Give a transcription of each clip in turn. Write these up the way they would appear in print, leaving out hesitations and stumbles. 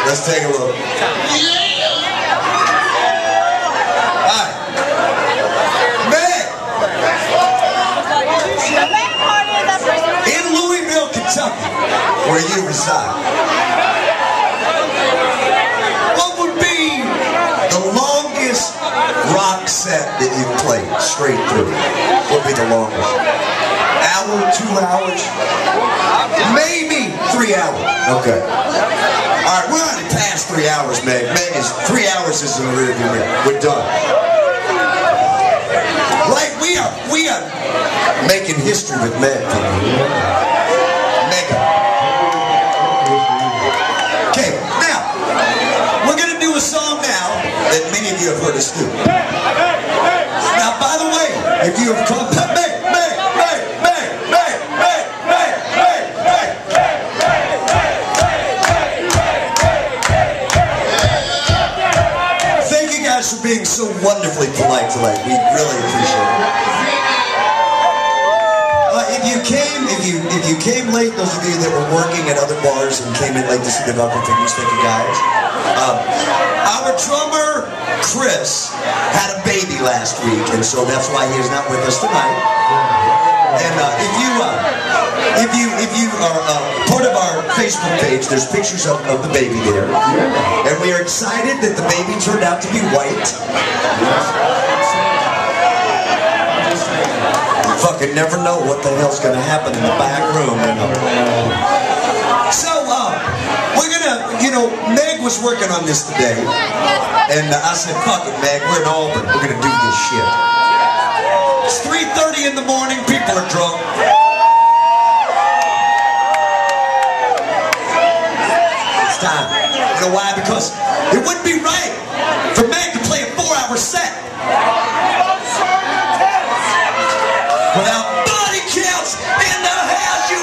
Let's take a look. Hi. Meg! In Louisville, Kentucky, where you reside, what would be the longest rock set that you've played straight through? What would be the longest? Hour, 2 hours? Maybe 3 hours. Okay. Alright, we're already past 3 hours, Meg. Meg is 3 hours is in the rearview mirror. We're done. Like we are making history with Meg. Mega. Okay, now we're gonna do a song now that many of you have heard us do. Now, by the way, if you have come, for being so wonderfully polite tonight. We really appreciate it. If you came late, those of you that were working at other bars and came in late to see the Velcro Pygmies, thank you guys. Our drummer Chris had a baby last week, and so that's why he is not with us tonight. And if you are part of our Facebook page, there's pictures of the baby there. And we are excited that the baby turned out to be white. You fucking never know what the hell's gonna happen in the back room, you know. So, we're gonna, you know, Meg was working on this today. And I said, fuck it, Meg, we're in Auburn. We're gonna do this shit. It's 3:30 in the morning, people are drunk. Time. You know why? Because it wouldn't be right for Meg to play a 4-hour set without body counts in the house, you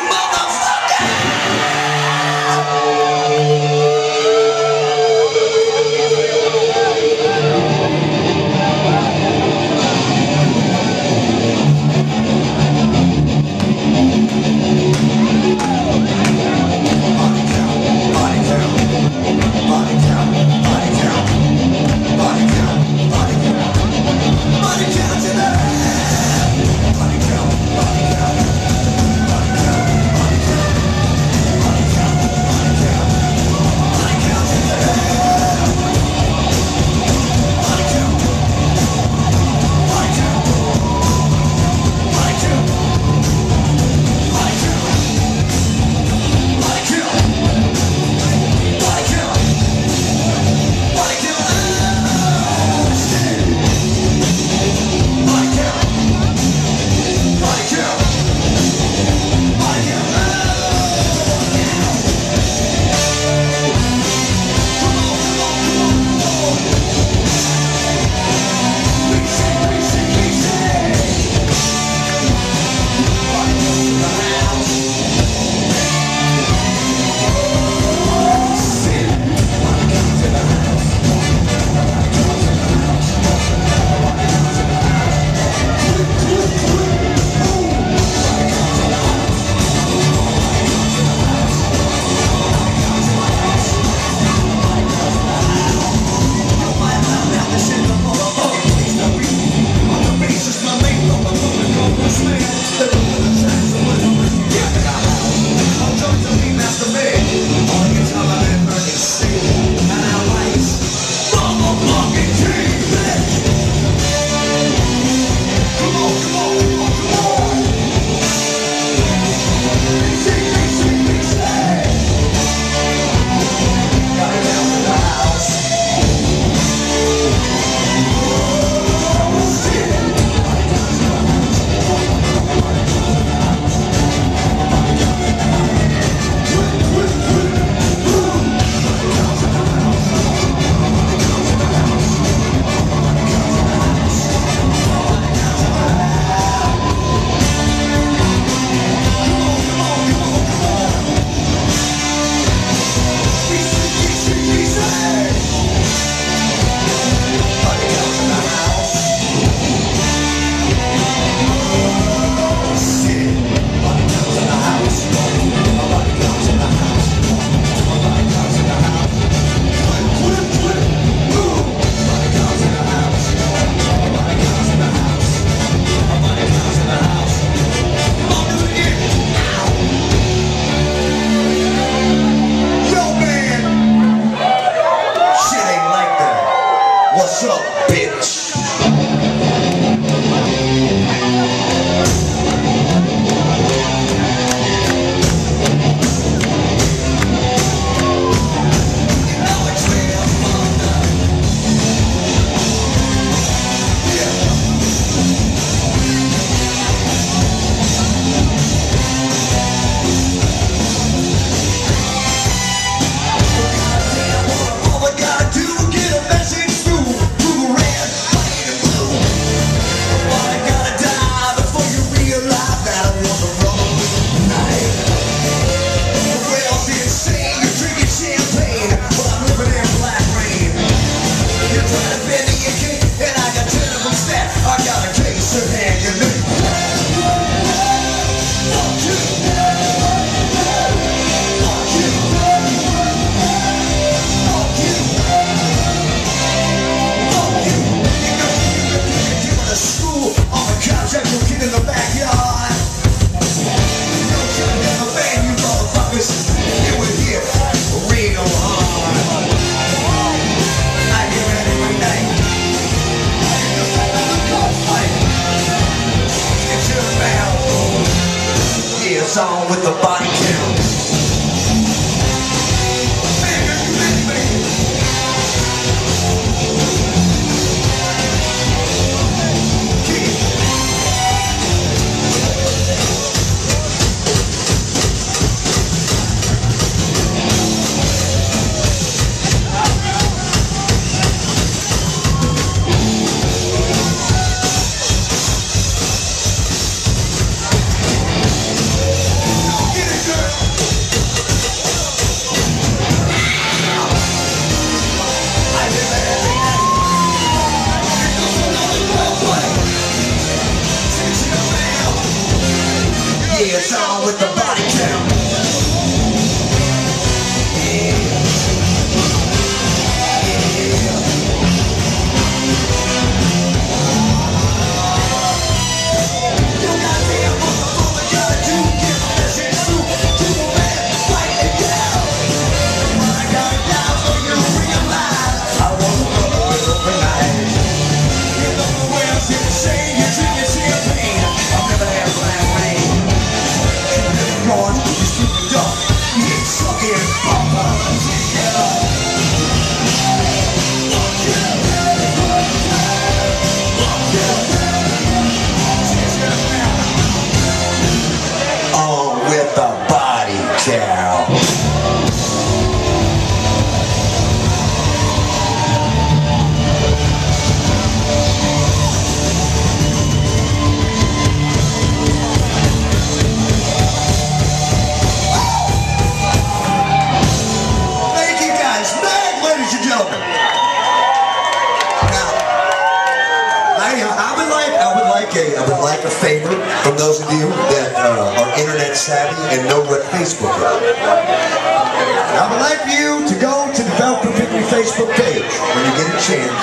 I would like a favor from those of you that are internet savvy and know what Facebook is. I would like for you to go to the Velcro Pygmies Facebook page when you get a chance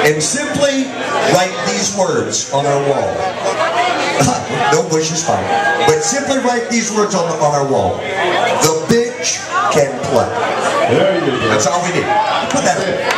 and simply write these words on our wall. No bush is fine. But simply write these words on our wall. The bitch can play. That's all we need. Put that in.